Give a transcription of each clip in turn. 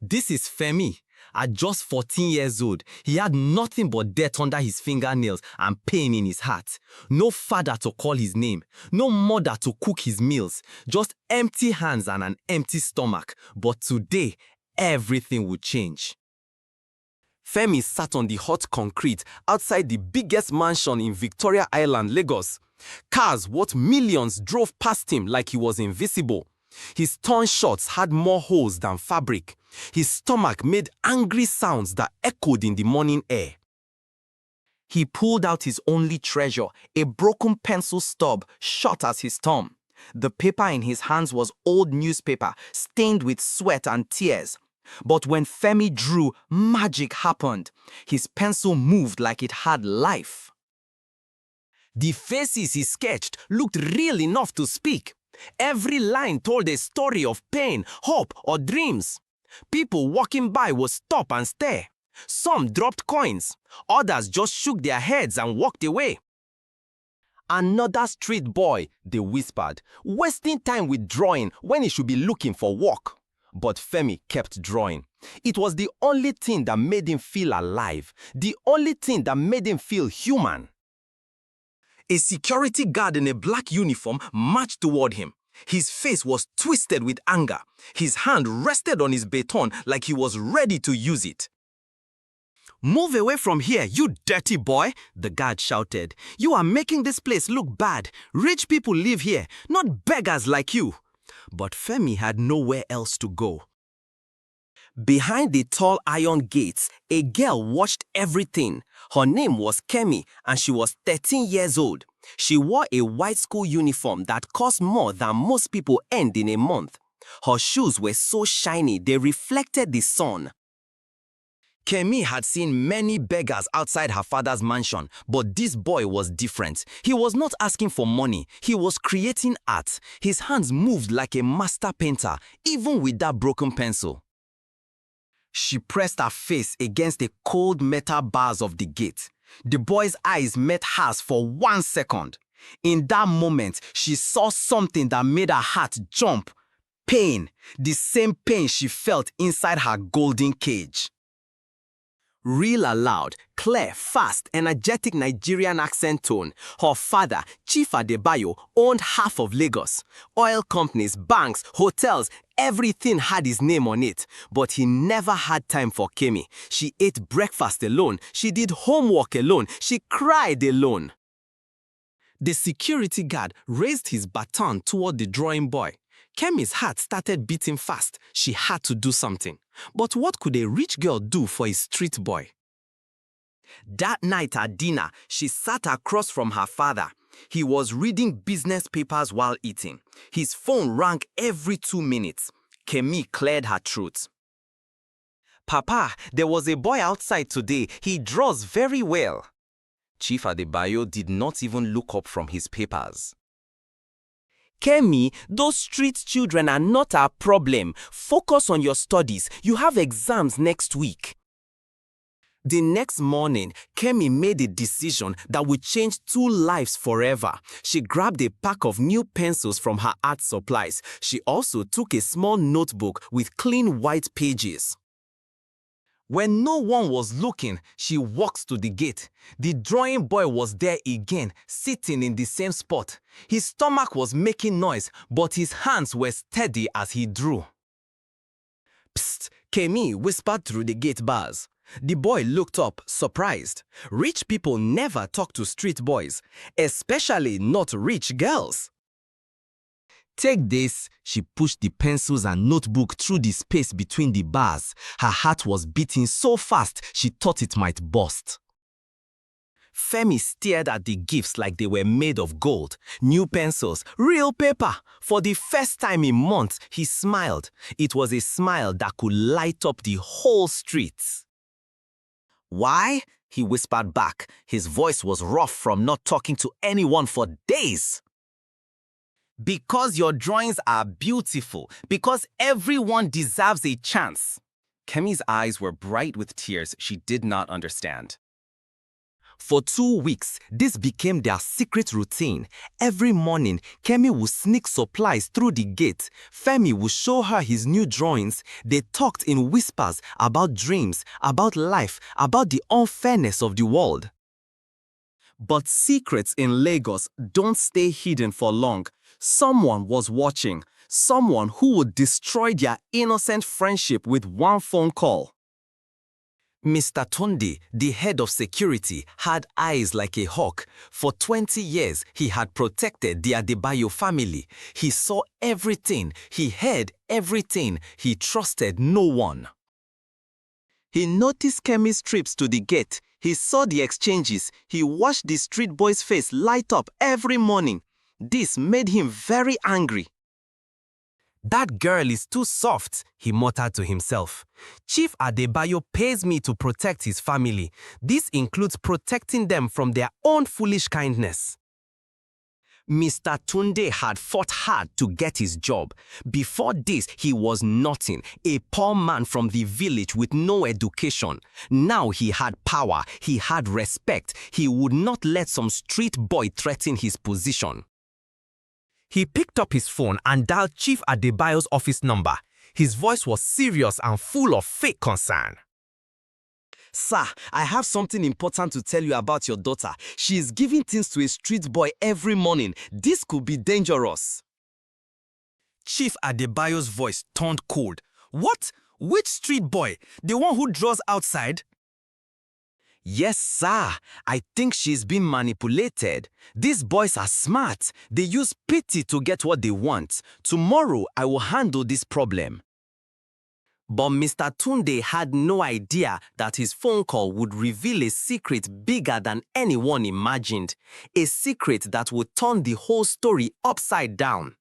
This is Femi. At just 14 years old, he had nothing but dirt under his fingernails and pain in his heart. No father to call his name, no mother to cook his meals, just empty hands and an empty stomach. But today, everything would change. Femi sat on the hot concrete outside the biggest mansion in Victoria Island, Lagos. Cars worth millions drove past him like he was invisible. His torn shorts had more holes than fabric. His stomach made angry sounds that echoed in the morning air. He pulled out his only treasure, a broken pencil stub short as his thumb. The paper in his hands was old newspaper, stained with sweat and tears. But when Femi drew, magic happened. His pencil moved like it had life. The faces he sketched looked real enough to speak. Every line told a story of pain, hope, or dreams. People walking by would stop and stare. Some dropped coins. Others just shook their heads and walked away. "Another street boy," they whispered, wasting time with drawing when he should be looking for work. But Femi kept drawing. It was the only thing that made him feel alive, the only thing that made him feel human. A security guard in a black uniform marched toward him. His face was twisted with anger. His hand rested on his baton like he was ready to use it. "Move away from here, you dirty boy," the guard shouted. "You are making this place look bad. Rich people live here, not beggars like you." But Femi had nowhere else to go. Behind the tall iron gates, a girl watched everything. Her name was Kemi, and she was 13 years old. She wore a white school uniform that cost more than most people earned in a month. Her shoes were so shiny they reflected the sun. Kemi had seen many beggars outside her father's mansion, but this boy was different. He was not asking for money. He was creating art. His hands moved like a master painter, even with that broken pencil. She pressed her face against the cold metal bars of the gate. The boy's eyes met hers for 1 second. In that moment, she saw something that made her heart jump. Pain, the same pain she felt inside her golden cage. Real aloud, clear, fast, energetic Nigerian accent tone. Her father, Chief Adebayo, owned half of Lagos. Oil companies, banks, hotels, everything had his name on it. But he never had time for Kemi. She ate breakfast alone. She did homework alone. She cried alone. The security guard raised his baton toward the drawing boy. Kemi's heart started beating fast. She had to do something. But what could a rich girl do for a street boy? That night at dinner, she sat across from her father. He was reading business papers while eating. His phone rang every 2 minutes. Kemi cleared her throat. "Papa, there was a boy outside today. He draws very well." Chief Adebayo did not even look up from his papers. "Kemi, those street children are not our problem. Focus on your studies. You have exams next week." The next morning, Kemi made a decision that would change 2 lives forever. She grabbed a pack of new pencils from her art supplies. She also took a small notebook with clean white pages. When no one was looking, she walked to the gate. The drawing boy was there again, sitting in the same spot. His stomach was making noise, but his hands were steady as he drew. "Psst," Kemi whispered through the gate bars. The boy looked up, surprised. Rich people never talk to street boys, especially not rich girls. "Take this." She pushed the pencils and notebook through the space between the bars. Her heart was beating so fast she thought it might burst. Femi stared at the gifts like they were made of gold. New pencils, real paper. For the first time in months, he smiled. It was a smile that could light up the whole street. "Why?" he whispered back. His voice was rough from not talking to anyone for days. "Because your drawings are beautiful. Because everyone deserves a chance." Kemi's eyes were bright with tears she did not understand. For 2 weeks, this became their secret routine. Every morning, Kemi would sneak supplies through the gate. Femi would show her his new drawings. They talked in whispers about dreams, about life, about the unfairness of the world. But secrets in Lagos don't stay hidden for long. Someone was watching, someone who would destroy their innocent friendship with one phone call. Mr. Tunde, the head of security, had eyes like a hawk. For 20 years, he had protected the Adebayo family. He saw everything, he heard everything, he trusted no one. He noticed Kemi's trips to the gate. He saw the exchanges. He watched the street boy's face light up every morning. This made him very angry. That girl is too soft, he muttered to himself. Chief Adebayo pays me to protect his family. This includes protecting them from their own foolish kindness. Mr. Tunde had fought hard to get his job. Before this, he was nothing, a poor man from the village with no education. Now he had power, he had respect. He would not let some street boy threaten his position. He picked up his phone and dialed Chief Adebayo's office number. His voice was serious and full of fake concern. Sir, I have something important to tell you about your daughter. She is giving things to a street boy every morning. This could be dangerous. Chief Adebayo's voice turned cold. What? Which street boy? The one who draws outside? Yes, sir. I think she's been manipulated. These boys are smart. They use pity to get what they want. Tomorrow, I will handle this problem. But Mr. Tunde had no idea that his phone call would reveal a secret bigger than anyone imagined. A secret that would turn the whole story upside down.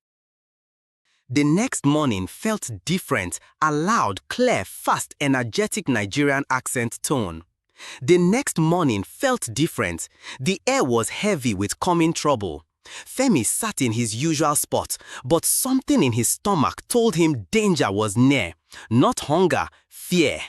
The next morning felt different, a loud, clear, fast, energetic Nigerian accent tone. The next morning felt different. The air was heavy with coming trouble. Femi sat in his usual spot, but something in his stomach told him danger was near. Not hunger, fear.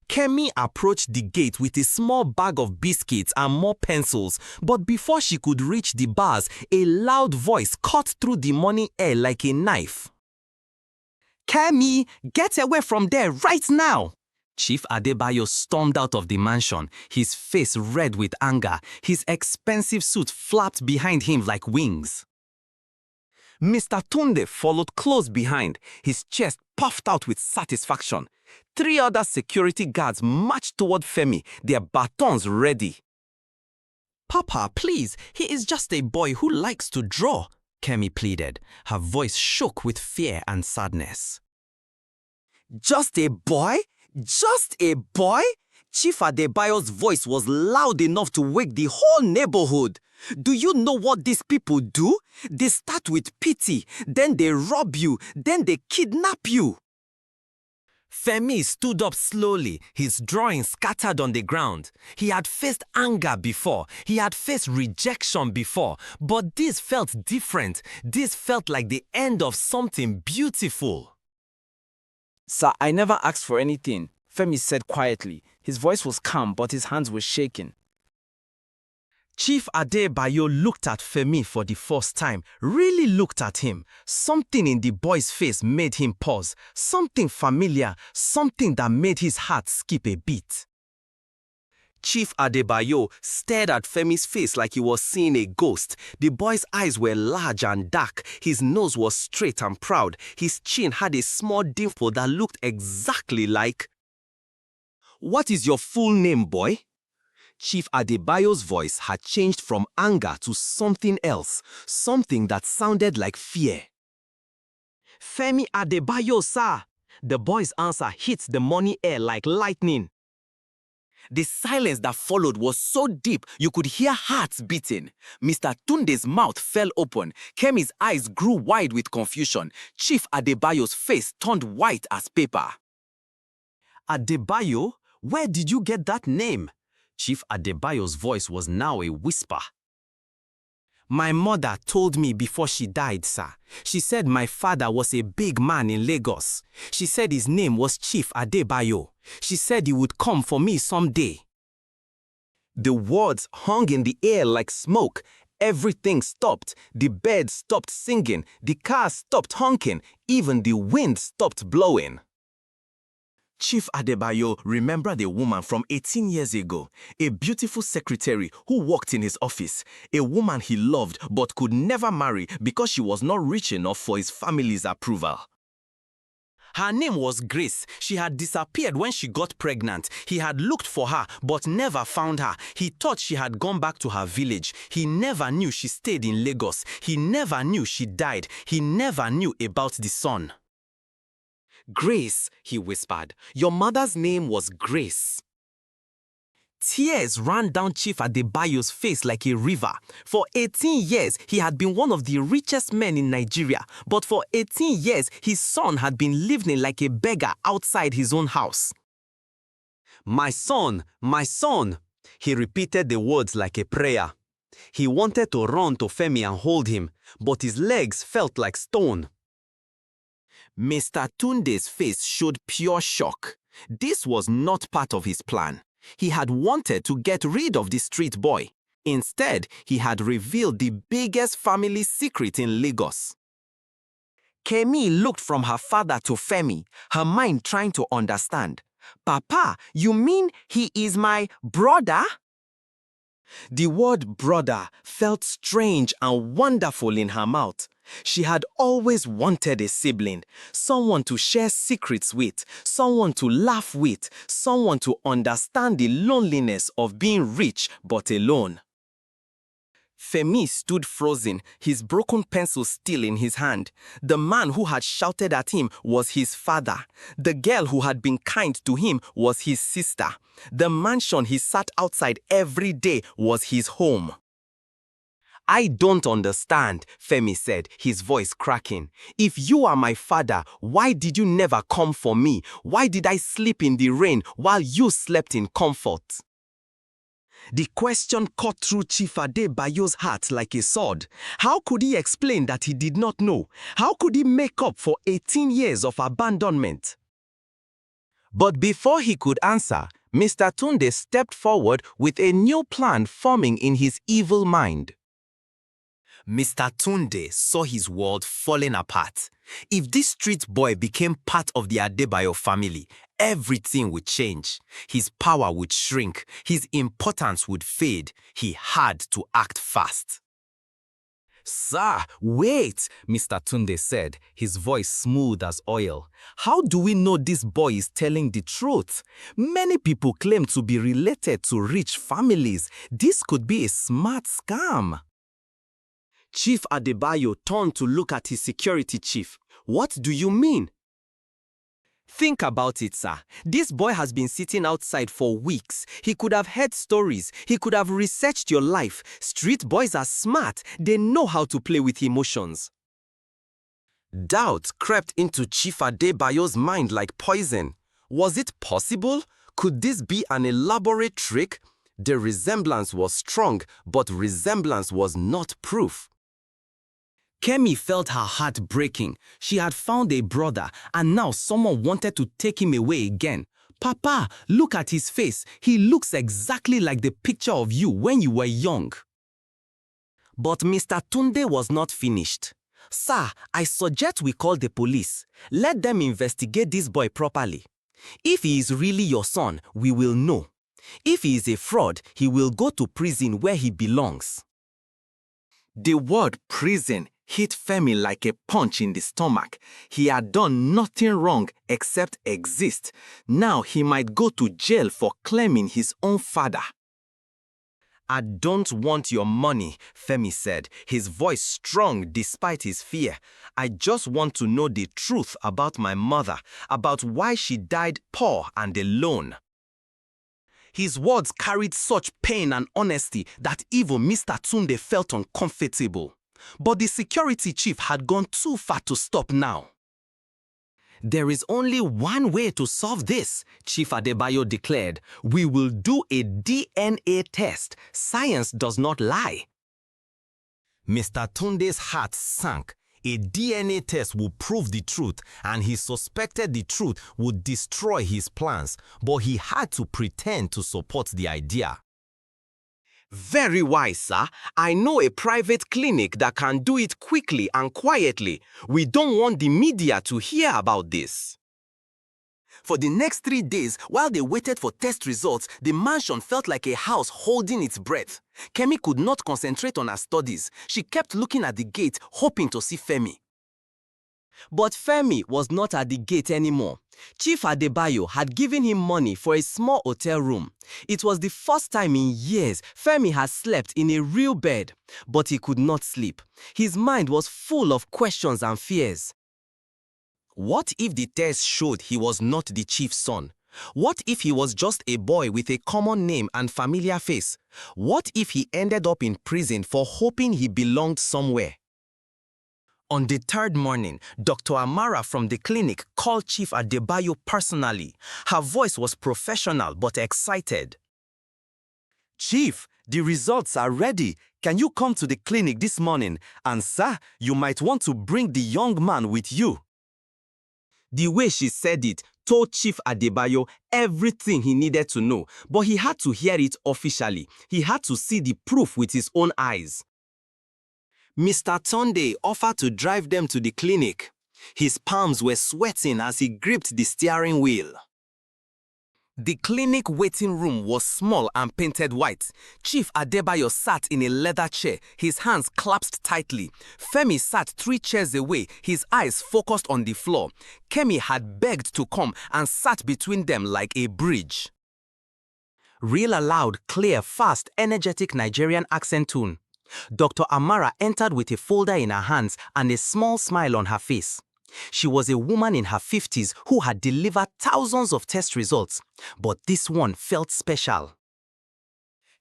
Kemi approached the gate with a small bag of biscuits and more pencils, but before she could reach the bars, a loud voice cut through the morning air like a knife. "Kemi, get away from there right now!" Chief Adebayo stormed out of the mansion, his face red with anger. His expensive suit flapped behind him like wings. Mr. Tunde followed close behind, his chest puffed out with satisfaction. 3 other security guards marched toward Femi, their batons ready. "Papa, please, he is just a boy who likes to draw," Kemi pleaded. Her voice shook with fear and sadness. "Just a boy? Just a boy?" Chief Adebayo's voice was loud enough to wake the whole neighborhood. "Do you know what these people do? They start with pity, then they rob you, then they kidnap you." Femi stood up slowly, his drawing scattered on the ground. He had faced anger before, he had faced rejection before, but this felt different. This felt like the end of something beautiful. "Sir, I never asked for anything," Femi said quietly. His voice was calm, but his hands were shaking. Chief Adebayo looked at Femi for the first time, really looked at him. Something in the boy's face made him pause, something familiar, something that made his heart skip a beat. Chief Adebayo stared at Femi's face like he was seeing a ghost. The boy's eyes were large and dark. His nose was straight and proud. His chin had a small dimple that looked exactly like... "What is your full name, boy?" Chief Adebayo's voice had changed from anger to something else, something that sounded like fear. "Femi Adebayo, sir." The boy's answer hit the morning air like lightning. The silence that followed was so deep you could hear hearts beating. Mr. Tunde's mouth fell open. Kemi's eyes grew wide with confusion. Chief Adebayo's face turned white as paper. "Adebayo, where did you get that name?" Chief Adebayo's voice was now a whisper. "My mother told me before she died, sir. She said my father was a big man in Lagos. She said his name was Chief Adebayo. She said he would come for me someday." The words hung in the air like smoke. Everything stopped. The birds stopped singing. The cars stopped honking. Even the wind stopped blowing. Chief Adebayo remembered a woman from 18 years ago, a beautiful secretary who worked in his office, a woman he loved but could never marry because she was not rich enough for his family's approval. Her name was Grace. She had disappeared when she got pregnant. He had looked for her but never found her. He thought she had gone back to her village. He never knew she stayed in Lagos. He never knew she died. He never knew about the son. "Grace," he whispered. "Your mother's name was Grace." Tears ran down Chief Adebayo's face like a river. For 18 years, he had been one of the richest men in Nigeria. But for 18 years, his son had been living like a beggar outside his own house. My son, my son. He repeated the words like a prayer. He wanted to run to Femi and hold him, but his legs felt like stone. Mr. Tunde's face showed pure shock. This was not part of his plan. He had wanted to get rid of the street boy. Instead, he had revealed the biggest family secret in Lagos. Kemi looked from her father to Femi, her mind trying to understand. "Papa, you mean he is my brother?" The word brother felt strange and wonderful in her mouth. She had always wanted a sibling, someone to share secrets with, someone to laugh with, someone to understand the loneliness of being rich but alone. Femi stood frozen, his broken pencil still in his hand. The man who had shouted at him was his father. The girl who had been kind to him was his sister. The mansion he sat outside every day was his home. "I don't understand," Femi said, his voice cracking. "If you are my father, why did you never come for me? Why did I sleep in the rain while you slept in comfort?" The question cut through Chief Adebayo's heart like a sword. How could he explain that he did not know? How could he make up for 18 years of abandonment? But before he could answer, Mr. Tunde stepped forward with a new plan forming in his evil mind. Mr. Tunde saw his world falling apart. If this street boy became part of the Adebayo family, everything would change. His power would shrink. His importance would fade. He had to act fast. "Sir, wait," Mr. Tunde said, his voice smooth as oil. "How do we know this boy is telling the truth? Many people claim to be related to rich families. This could be a smart scam." Chief Adebayo turned to look at his security chief. "What do you mean?" "Think about it, sir. This boy has been sitting outside for weeks. He could have heard stories. He could have researched your life. Street boys are smart. They know how to play with emotions." Doubt crept into Chief Adebayo's mind like poison. Was it possible? Could this be an elaborate trick? The resemblance was strong, but resemblance was not proof. Kemi felt her heart breaking. She had found a brother, and now someone wanted to take him away again. "Papa, look at his face. He looks exactly like the picture of you when you were young." But Mr. Tunde was not finished. "Sir, I suggest we call the police. Let them investigate this boy properly. If he is really your son, we will know. If he is a fraud, he will go to prison where he belongs." The word prison hit Femi like a punch in the stomach. He had done nothing wrong except exist. Now he might go to jail for claiming his own father. "I don't want your money," Femi said, his voice strong despite his fear. "I just want to know the truth about my mother, about why she died poor and alone." His words carried such pain and honesty that even Mr. Tunde felt uncomfortable. But the security chief had gone too far to stop now. "There is only one way to solve this," Chief Adebayo declared. "We will do a DNA test. Science does not lie." Mr. Tunde's heart sank. A DNA test would prove the truth, and he suspected the truth would destroy his plans, but he had to pretend to support the idea. Very wise, sir. I know a private clinic that can do it quickly and quietly. We don't want the media to hear about this. For the next 3 days, while they waited for test results, the mansion felt like a house holding its breath. Kemi could not concentrate on her studies. She kept looking at the gate, hoping to see Femi. But Femi was not at the gate anymore. Chief Adebayo had given him money for a small hotel room. It was the first time in years Femi had slept in a real bed, but he could not sleep. His mind was full of questions and fears. What if the test showed he was not the chief's son? What if he was just a boy with a common name and familiar face? What if he ended up in prison for hoping he belonged somewhere? On the third morning, Dr. Amara from the clinic called Chief Adebayo personally. Her voice was professional but excited. Chief, the results are ready. Can you come to the clinic this morning? And sir, you might want to bring the young man with you. The way she said it told Chief Adebayo everything he needed to know, but he had to hear it officially. He had to see the proof with his own eyes. Mr. Tunde offered to drive them to the clinic. His palms were sweating as he gripped the steering wheel. The clinic waiting room was small and painted white. Chief Adebayo sat in a leather chair, his hands clasped tightly. Femi sat 3 chairs away, his eyes focused on the floor. Kemi had begged to come and sat between them like a bridge. Real aloud, clear, fast, energetic Nigerian accent tone. Dr. Amara entered with a folder in her hands and a small smile on her face. She was a woman in her 50s who had delivered thousands of test results, but this one felt special.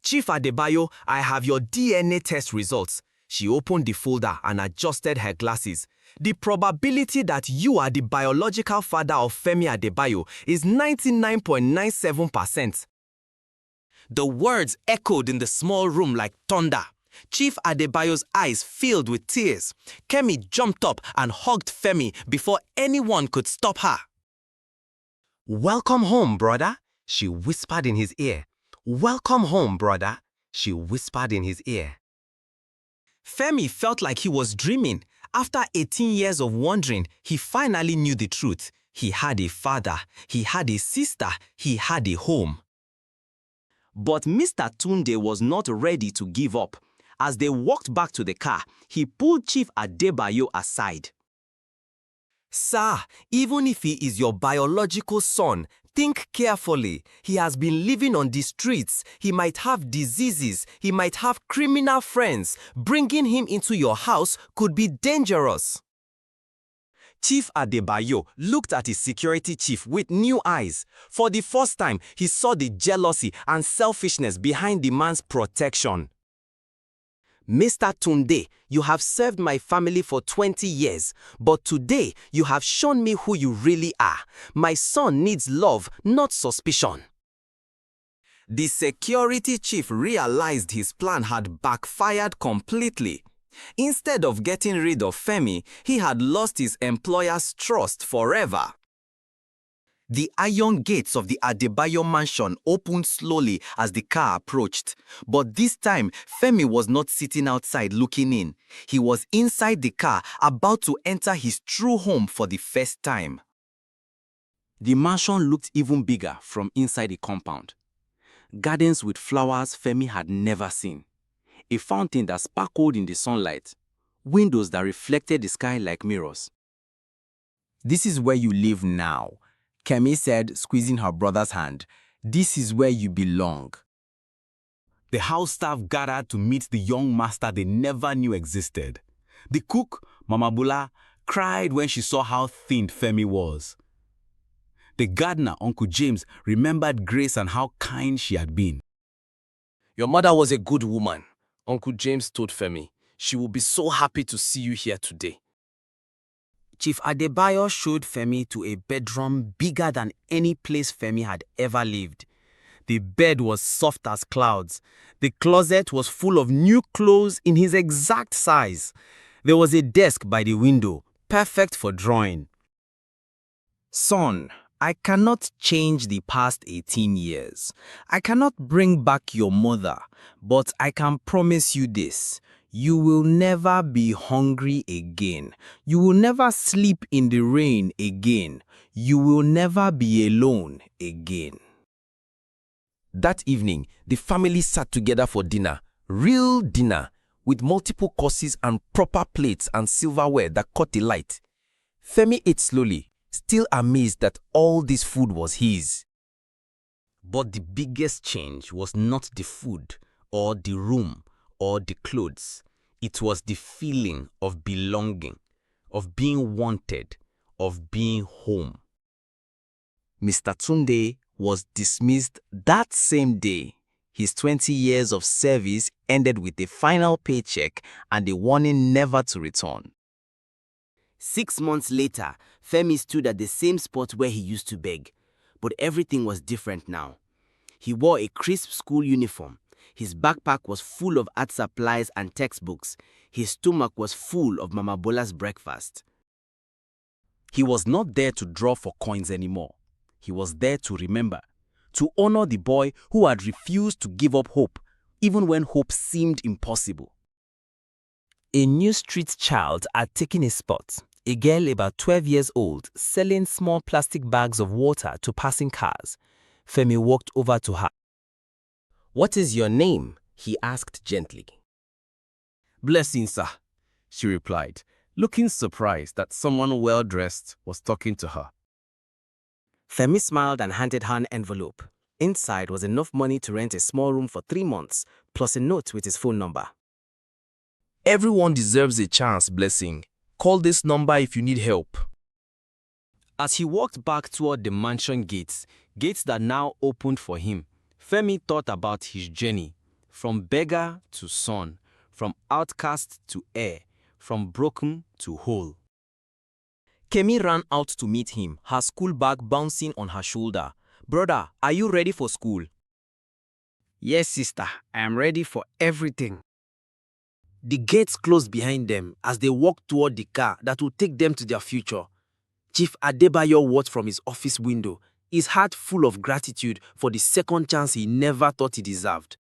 Chief Adebayo, I have your DNA test results. She opened the folder and adjusted her glasses. The probability that you are the biological father of Femi Adebayo is 99.97%. The words echoed in the small room like thunder. Chief Adebayo's eyes filled with tears. Kemi jumped up and hugged Femi before anyone could stop her. "Welcome home, brother," she whispered in his ear. "Welcome home, brother," she whispered in his ear. Femi felt like he was dreaming. After 18 years of wandering, he finally knew the truth. He had a father, he had a sister, he had a home. But Mr. Tunde was not ready to give up. As they walked back to the car, he pulled Chief Adebayo aside. "Sir, even if he is your biological son, think carefully. He has been living on the streets. He might have diseases. He might have criminal friends. Bringing him into your house could be dangerous." Chief Adebayo looked at his security chief with new eyes. For the first time, he saw the jealousy and selfishness behind the man's protection. "Mr. Tunde, you have served my family for 20 years, but today you have shown me who you really are. My son needs love, not suspicion." The security chief realized his plan had backfired completely. Instead of getting rid of Femi, he had lost his employer's trust forever. The iron gates of the Adebayo mansion opened slowly as the car approached. But this time, Femi was not sitting outside looking in. He was inside the car, about to enter his true home for the first time. The mansion looked even bigger from inside the compound. Gardens with flowers Femi had never seen. A fountain that sparkled in the sunlight. Windows that reflected the sky like mirrors. "This is where you live now," Kemi said, squeezing her brother's hand. "This is where you belong." The house staff gathered to meet the young master they never knew existed. The cook, Mama Bula, cried when she saw how thin Femi was. The gardener, Uncle James, remembered Grace and how kind she had been. "Your mother was a good woman," Uncle James told Femi. "She will be so happy to see you here today." Chief Adebayo showed Femi to a bedroom bigger than any place Femi had ever lived. The bed was soft as clouds. The closet was full of new clothes in his exact size. There was a desk by the window, perfect for drawing. "Son, I cannot change the past 18 years. I cannot bring back your mother, but I can promise you this. You will never be hungry again. You will never sleep in the rain again. You will never be alone again. That evening, the family sat together for dinner, real dinner, with multiple courses and proper plates and silverware that caught the light. Femi ate slowly, still amazed that all this food was his. But the biggest change was not the food, or the room, or the clothes. It was the feeling of belonging, of being wanted, of being home. Mr. Tunde was dismissed that same day. His 20 years of service ended with a final paycheck and a warning never to return. 6 months later, Femi stood at the same spot where he used to beg, but everything was different now. He wore a crisp school uniform. His backpack was full of art supplies and textbooks. His stomach was full of Mama Bola's breakfast. He was not there to draw for coins anymore. He was there to remember, to honor the boy who had refused to give up hope, even when hope seemed impossible. A New Street child had taken his spot. A girl about 12 years old selling small plastic bags of water to passing cars. Femi walked over to her. "What is your name?" he asked gently. "Blessing, sir," she replied, looking surprised that someone well-dressed was talking to her. Femi smiled and handed her an envelope. Inside was enough money to rent a small room for 3 months, plus a note with his phone number. Everyone deserves a chance, Blessing. Call this number if you need help. As he walked back toward the mansion gates that now opened for him, Femi thought about his journey, from beggar to son, from outcast to heir, from broken to whole. Kemi ran out to meet him, her school bag bouncing on her shoulder. "Brother, are you ready for school?" "Yes, sister, I am ready for everything." The gates closed behind them as they walked toward the car that would take them to their future. Chief Adebayo watched from his office window, his heart full of gratitude for the second chance he never thought he deserved.